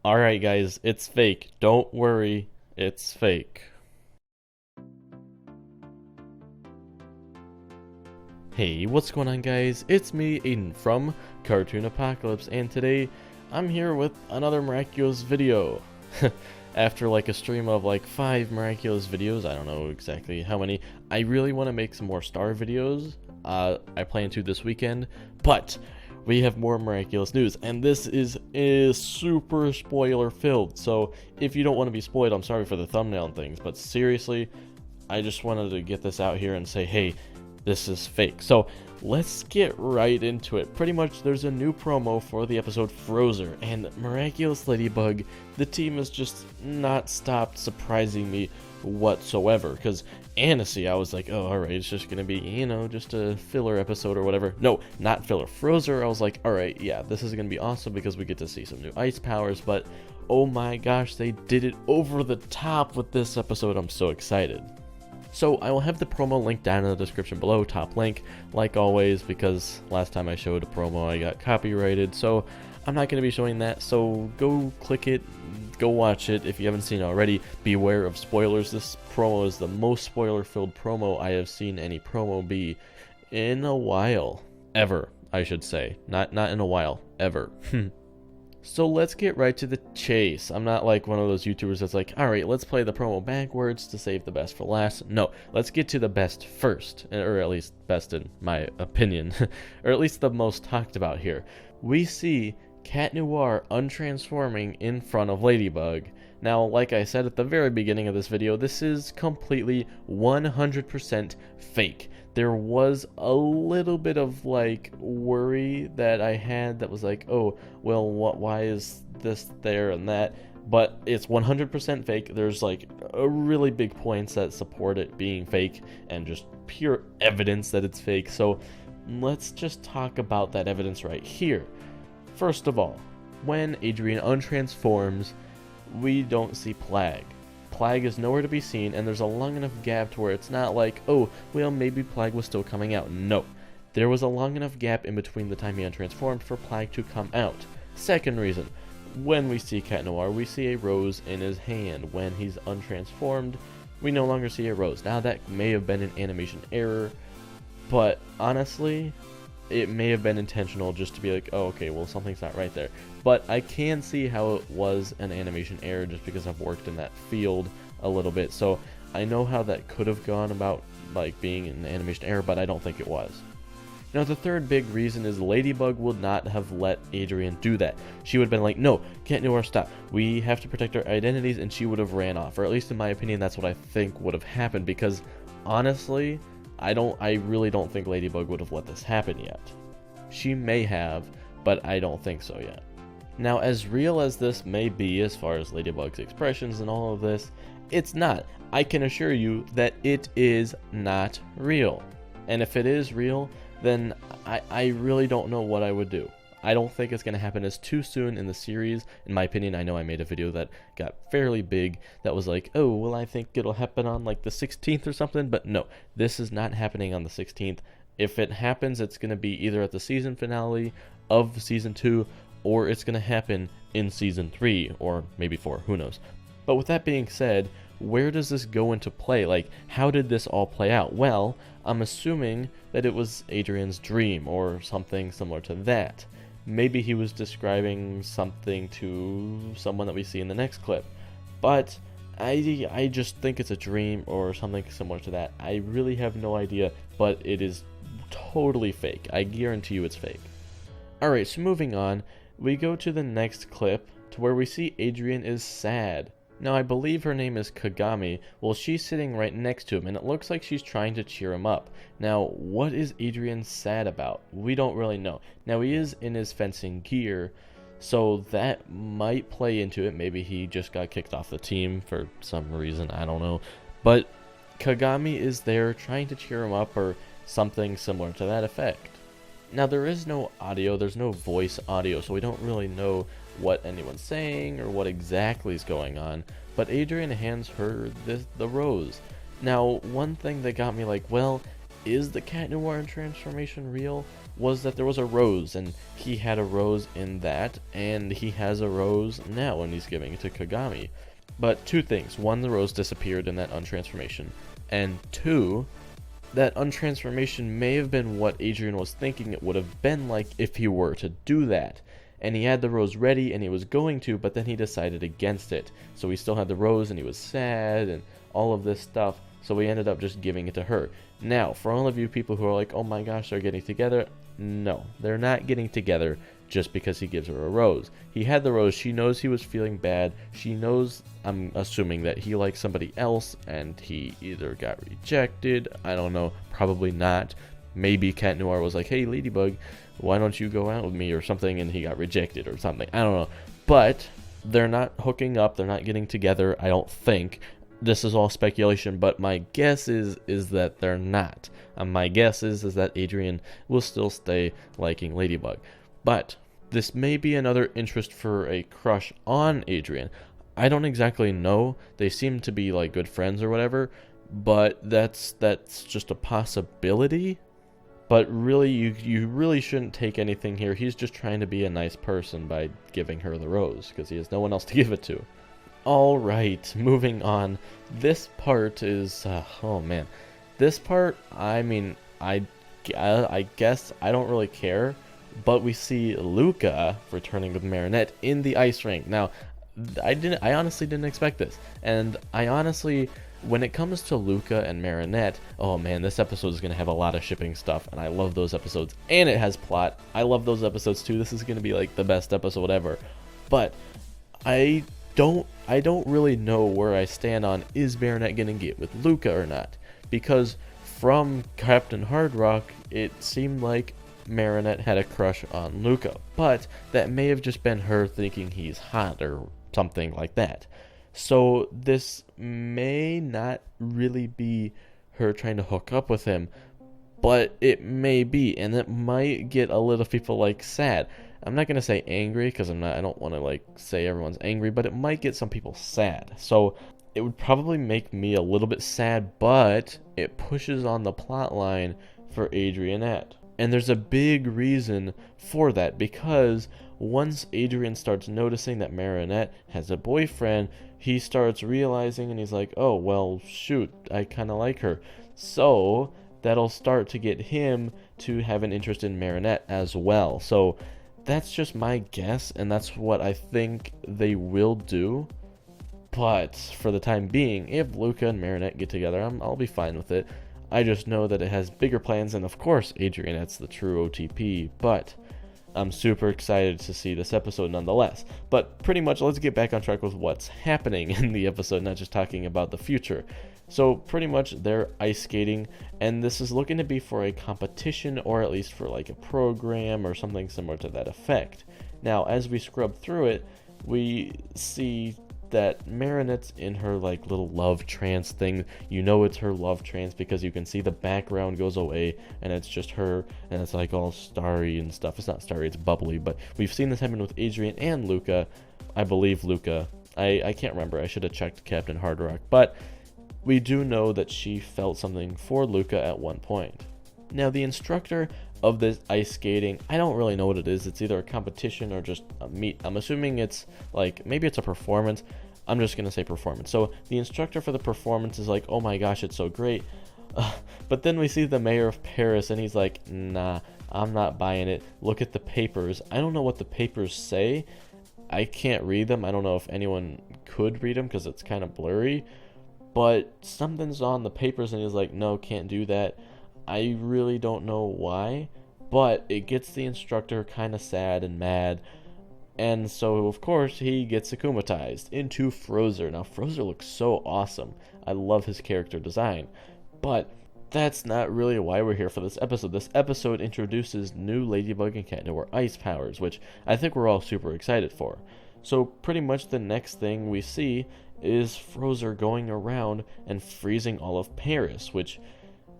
Alright guys, it's fake. Don't worry, it's fake. Hey, what's going on guys? It's me, Aiden, from Cartoon Apocalypse, and today I'm here with another Miraculous video. After like a stream of like 5 Miraculous videos, I don't know exactly how many, I really want to make some more star videos. I plan to this weekend, but we have more Miraculous news, and this is super spoiler filled, so if you don't want to be spoiled, I'm sorry for the thumbnail and things, but seriously, I just wanted to get this out here and say, hey, this is fake. So let's get right into it. Pretty much there's a new promo for the episode Frozer, and Miraculous Ladybug, the team has just not stopped surprising me whatsoever, because Annecy, I was like, oh, alright, it's just gonna be, you know, just a filler episode or whatever. No, not filler. Frozer, I was like, alright, yeah, this is gonna be awesome because we get to see some new ice powers, but oh my gosh, they did it over the top with this episode. I'm so excited. So I will have the promo link down in the description below, top link, like always, because last time I showed a promo I got copyrighted, so I'm not going to be showing that, so go click it, go watch it if you haven't seen it already. Beware of spoilers. This promo is the most spoiler-filled promo I have seen any promo be in a while. Ever, I should say. Not in a while. Ever. So let's get right to the chase. I'm not like one of those YouTubers that's like, alright, let's play the promo backwards to save the best for last. No, let's get to the best first, or at least best in my opinion, or at least the most talked about here. We see Cat Noir untransforming in front of Ladybug. Now, like I said at the very beginning of this video, this is completely 100% fake. There was a little bit of like worry that I had that was like, oh, well, why is this there and that? But it's 100% fake. There's like a really big points that support it being fake and just pure evidence that it's fake. So let's just talk about that evidence right here. First of all, when Adrian untransforms, we don't see Plague. Plague is nowhere to be seen, and there's a long enough gap to where it's not like, oh, well, maybe Plague was still coming out. No. There was a long enough gap in between the time he untransformed for Plague to come out. Second reason, when we see Cat Noir, we see a rose in his hand. When he's untransformed, we no longer see a rose. Now, that may have been an animation error, but honestly, it may have been intentional just to be like, oh, okay, well, something's not right there. But I can see how it was an animation error just because I've worked in that field a little bit. So I know how that could have gone about, like, being an animation error, but I don't think it was. Now, the third big reason is Ladybug would not have let Adrian do that. She would have been like, no, Cat Noir, stop. We have to protect our identities, and she would have ran off. Or at least in my opinion, that's what I think would have happened, because honestly, I really don't think Ladybug would have let this happen yet. She may have, but I don't think so yet. Now, as real as this may be as far as Ladybug's expressions and all of this, it's not. I can assure you that it is not real. And if it is real, then I really don't know what I would do. I don't think it's going to happen as too soon in the series. In my opinion, I know I made a video that got fairly big that was like, oh, well, I think it'll happen on like the 16th or something, but no, this is not happening on the 16th. If it happens, it's going to be either at the season finale of season 2, or it's going to happen in season 3, or maybe 4, who knows. But with that being said, where does this go into play? Like, how did this all play out? Well, I'm assuming that it was Adrian's dream, or something similar to that. Maybe he was describing something to someone that we see in the next clip. But I just think it's a dream or something similar to that. I really have no idea, but it is totally fake. I guarantee you it's fake. Alright, so moving on, we go to the next clip to where we see Adrian is sad. Now, I believe her name is Kagami. Well, she's sitting right next to him, and it looks like she's trying to cheer him up. Now, what is Adrian sad about? We don't really know. Now, he is in his fencing gear, so that might play into it. Maybe he just got kicked off the team for some reason, I don't know. But Kagami is there trying to cheer him up, or something similar to that effect. Now, there is no audio, there's no voice audio, so we don't really know what anyone's saying or what exactly is going on, but Adrian hands her the rose. Now, one thing that got me like, well, is the Cat Noir transformation real? Was that there was a rose, and he had a rose in that, and he has a rose now, and he's giving it to Kagami. But two things. One, the rose disappeared in that untransformation. And two, that untransformation may have been what Adrian was thinking it would have been like if he were to do that. And he had the rose ready, and he was going to, but then he decided against it. So he still had the rose, and he was sad, and all of this stuff. So we ended up just giving it to her. Now, for all of you people who are like, oh my gosh, they're getting together. No, they're not getting together just because he gives her a rose. He had the rose. She knows he was feeling bad. She knows, I'm assuming, that he likes somebody else, and he either got rejected. I don't know. Probably not. Maybe Cat Noir was like, hey, Ladybug, why don't you go out with me or something, and he got rejected or something. I don't know. But they're not hooking up. They're not getting together, I don't think. This is all speculation, but my guess is that they're not. My guess is that Adrian will still stay liking Ladybug. But this may be another interest for a crush on Adrian. I don't exactly know. They seem to be like good friends or whatever, but that's just a possibility. But really, you really shouldn't take anything here. He's just trying to be a nice person by giving her the rose, because he has no one else to give it to. Alright, moving on. This part is, oh man. This part, I mean, I guess I don't really care, but we see Luca returning with Marinette in the ice rink. Now, I honestly didn't expect this, and I honestly, when it comes to Luca and Marinette, oh man, this episode is going to have a lot of shipping stuff, and I love those episodes, and it has plot. I love those episodes too. This is going to be like the best episode ever, but I don't really know where I stand on, is Marinette gonna get with Luca or not, because from Captain Hard Rock it seemed like Marinette had a crush on Luca, but that may have just been her thinking he's hot or something like that. So this may not really be her trying to hook up with him, but it may be, and it might get a little people like sad. I'm not gonna say angry, because I don't want to like say everyone's angry, but it might get some people sad. So it would probably make me a little bit sad, but it pushes on the plot line for Adrianette. And there's a big reason for that, because once Adrian starts noticing that Marinette has a boyfriend, he starts realizing, and he's like, oh, well, shoot, I kind of like her. So that'll start to get him to have an interest in Marinette as well. So that's just my guess, and that's what I think they will do. But for the time being, if Luca and Marinette get together, I'll be fine with it. I just know that it has bigger plans, and of course, Adrianette's the true OTP, but I'm super excited to see this episode nonetheless. But pretty much, let's get back on track with what's happening in the episode, not just talking about the future. So pretty much they're ice skating, and this is looking to be for a competition, or at least for like a program or something similar to that effect. Now, as we scrub through it, we see that Marinette's in her like little love trance thing. You know it's her love trance because you can see the background goes away and it's just her, and it's like all starry and stuff. It's not starry, it's bubbly, but we've seen this happen with Adrian and Luca. I believe Luca. I can't remember. I should have checked Captain Hard Rock, but we do know that she felt something for Luca at one point. Now, the instructor of this ice skating, I don't really know what it is. It's either a competition or just a meet. I'm assuming it's like, maybe it's a performance. I'm just going to say performance. So the instructor for the performance is like, oh my gosh, it's so great. But then we see the mayor of Paris, and he's like, nah, I'm not buying it. Look at the papers. I don't know what the papers say. I can't read them. I don't know if anyone could read them because it's kind of blurry. But something's on the papers, and he's like, no, can't do that. I really don't know why, but it gets the instructor kind of sad and mad. And so, of course, he gets akumatized into Frozer. Now, Frozer looks so awesome. I love his character design. But that's not really why we're here for this episode. This episode introduces new Ladybug and Cat Noir ice powers, which I think we're all super excited for. So, pretty much the next thing we see is Frozer going around and freezing all of Paris, which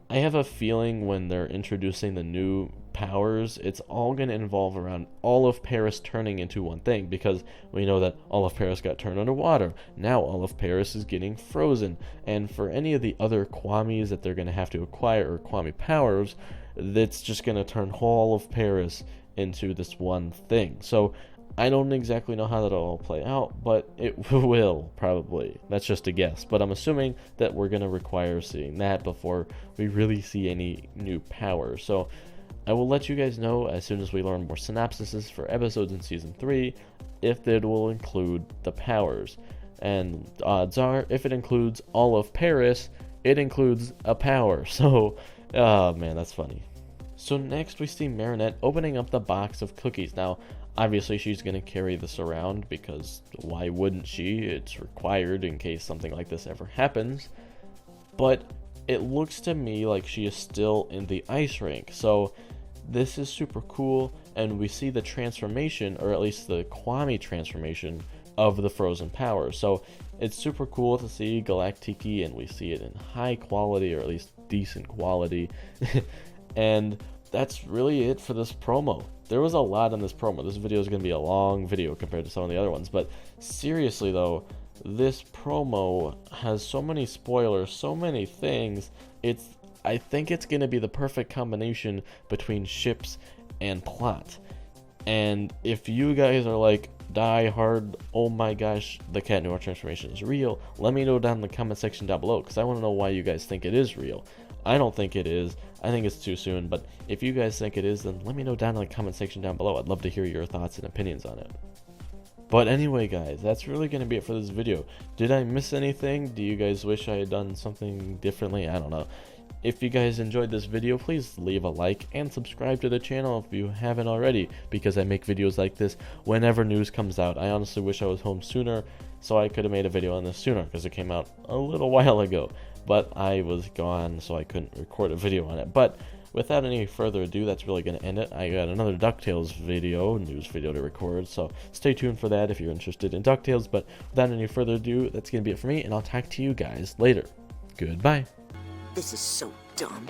I have a feeling when they're introducing the new powers, it's all going to involve around all of Paris turning into one thing, because we know that all of Paris got turned underwater. Now all of Paris is getting frozen, and for any of the other Kwamis that they're going to have to acquire, or Kwami powers, that's just going to turn all of Paris into this one thing. So I don't exactly know how that'll all play out, but it will, probably. That's just a guess, but I'm assuming that we're going to require seeing that before we really see any new powers. So I will let you guys know as soon as we learn more synopsises for episodes in Season 3, if it will include the powers. And odds are, if it includes all of Paris, it includes a power. So, oh man, that's funny. So next we see Marinette opening up the box of cookies. Now, obviously she's going to carry this around, because why wouldn't she? It's required in case something like this ever happens. But it looks to me like she is still in the ice rink. So this is super cool, and we see the transformation, or at least the Kwami transformation, of the frozen power. So it's super cool to see Galactiki, and we see it in high quality, or at least decent quality. And that's really it for this promo. There was a lot in this promo. This video is going to be a long video compared to some of the other ones, but seriously though, this promo has so many spoilers, so many things. I think it's going to be the perfect combination between ships and plot. And if you guys are like die hard, oh my gosh, the Cat Noir transformation is real, let me know down in the comment section down below, because I want to know why you guys think it is real. I don't think it is. I think it's too soon, but if you guys think it is, then let me know down in the comment section down below. I'd love to hear your thoughts and opinions on it. But anyway guys, that's really going to be it for this video. Did I miss anything? Do you guys wish I had done something differently? I don't know. If you guys enjoyed this video, please leave a like and subscribe to the channel if you haven't already, because I make videos like this whenever news comes out. I honestly wish I was home sooner, so I could have made a video on this sooner, because it came out a little while ago. But I was gone, so I couldn't record a video on it. But without any further ado, that's really going to end it. I got another DuckTales video, news video to record, so stay tuned for that if you're interested in DuckTales. But without any further ado, that's going to be it for me, and I'll talk to you guys later. Goodbye. This is so dumb.